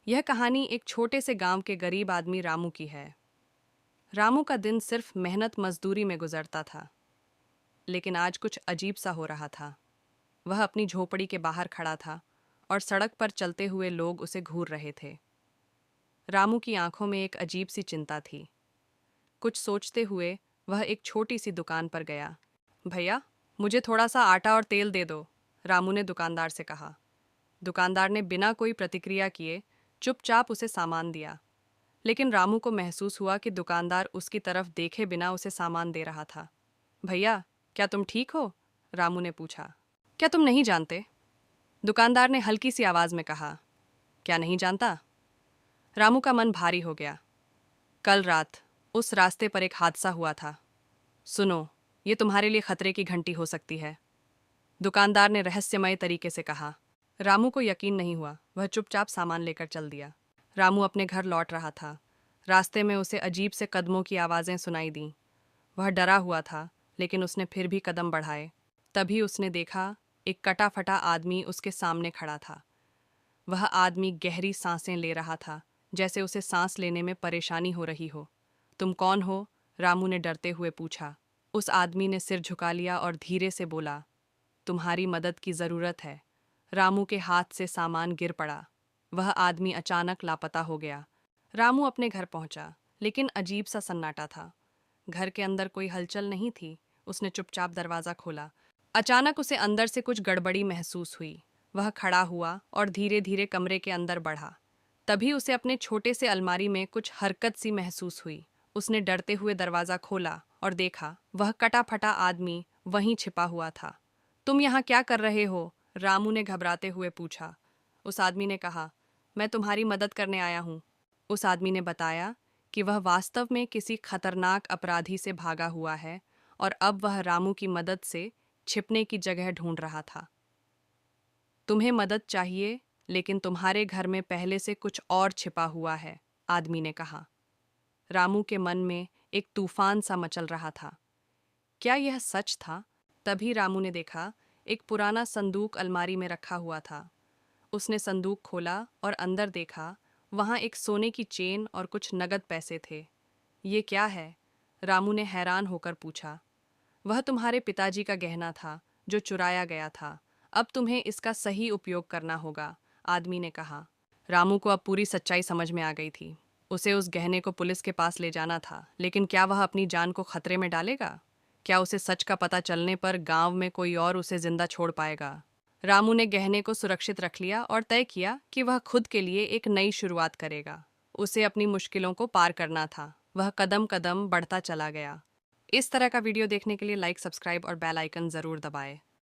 यह कहानी एक छोटे से गांव के गरीब आदमी रामू की है। रामू का दिन सिर्फ मेहनत मजदूरी में गुजरता था, लेकिन आज कुछ अजीब सा हो रहा था। वह अपनी झोपड़ी के बाहर खड़ा था और सड़क पर चलते हुए लोग उसे घूर रहे थे। रामू की आंखों में एक अजीब सी चिंता थी। कुछ सोचते हुए वह एक छोटी सी दुकान पर गया। भैया, मुझे थोड़ा सा आटा और तेल दे दो, रामू ने दुकानदार से कहा। दुकानदार ने बिना कोई प्रतिक्रिया किए चुपचाप उसे सामान दिया, लेकिन रामू को महसूस हुआ कि दुकानदार उसकी तरफ देखे बिना उसे सामान दे रहा था। भैया, क्या तुम ठीक हो? रामू ने पूछा। क्या तुम नहीं जानते? दुकानदार ने हल्की सी आवाज में कहा। क्या नहीं जानता? रामू का मन भारी हो गया। कल रात उस रास्ते पर एक हादसा हुआ था। सुनो, ये तुम्हारे लिए खतरे की घंटी हो सकती है, दुकानदार ने रहस्यमय तरीके से कहा। रामू को यकीन नहीं हुआ। वह चुपचाप सामान लेकर चल दिया। रामू अपने घर लौट रहा था। रास्ते में उसे अजीब से कदमों की आवाज़ें सुनाई दीं। वह डरा हुआ था, लेकिन उसने फिर भी कदम बढ़ाए। तभी उसने देखा, एक कटा फटा आदमी उसके सामने खड़ा था। वह आदमी गहरी सांसें ले रहा था, जैसे उसे सांस लेने में परेशानी हो रही हो। तुम कौन हो? रामू ने डरते हुए पूछा। उस आदमी ने सिर झुका लिया और धीरे से बोला, तुम्हारी मदद की ज़रूरत है। रामू के हाथ से सामान गिर पड़ा। वह आदमी अचानक लापता हो गया। रामू अपने घर पहुंचा, लेकिन अजीब सा सन्नाटा था। घर के अंदर कोई हलचल नहीं थी। उसने चुपचाप दरवाज़ा खोला। अचानक उसे अंदर से कुछ गड़बड़ी महसूस हुई। वह खड़ा हुआ और धीरे धीरे कमरे के अंदर बढ़ा। तभी उसे अपने छोटे से अलमारी में कुछ हरकत सी महसूस हुई। उसने डरते हुए दरवाज़ा खोला और देखा, वह कटा फटा आदमी वहीं छिपा हुआ था। तुम यहाँ क्या कर रहे हो? रामू ने घबराते हुए पूछा। उस आदमी ने कहा, मैं तुम्हारी मदद करने आया हूँ। उस आदमी ने बताया कि वह वास्तव में किसी खतरनाक अपराधी से भागा हुआ है और अब वह रामू की मदद से छिपने की जगह ढूंढ रहा था। तुम्हें मदद चाहिए, लेकिन तुम्हारे घर में पहले से कुछ और छिपा हुआ है, आदमी ने कहा। रामू के मन में एक तूफान सा मचल रहा था। क्या यह सच था? तभी रामू ने देखा, एक पुराना संदूक अलमारी में रखा हुआ था। उसने संदूक खोला और अंदर देखा। वहाँ एक सोने की चेन और कुछ नगद पैसे थे। ये क्या है? रामू ने हैरान होकर पूछा। वह तुम्हारे पिताजी का गहना था, जो चुराया गया था। अब तुम्हें इसका सही उपयोग करना होगा, आदमी ने कहा। रामू को अब पूरी सच्चाई समझ में आ गई थी। उसे उस गहने को पुलिस के पास ले जाना था, लेकिन क्या वह अपनी जान को खतरे में डालेगा? क्या उसे सच का पता चलने पर गांव में कोई और उसे जिंदा छोड़ पाएगा? रामू ने गहने को सुरक्षित रख लिया और तय किया कि वह खुद के लिए एक नई शुरुआत करेगा। उसे अपनी मुश्किलों को पार करना था। वह कदम कदम बढ़ता चला गया। इस तरह का वीडियो देखने के लिए लाइक, सब्सक्राइब और बेल आइकन ज़रूर दबाएं।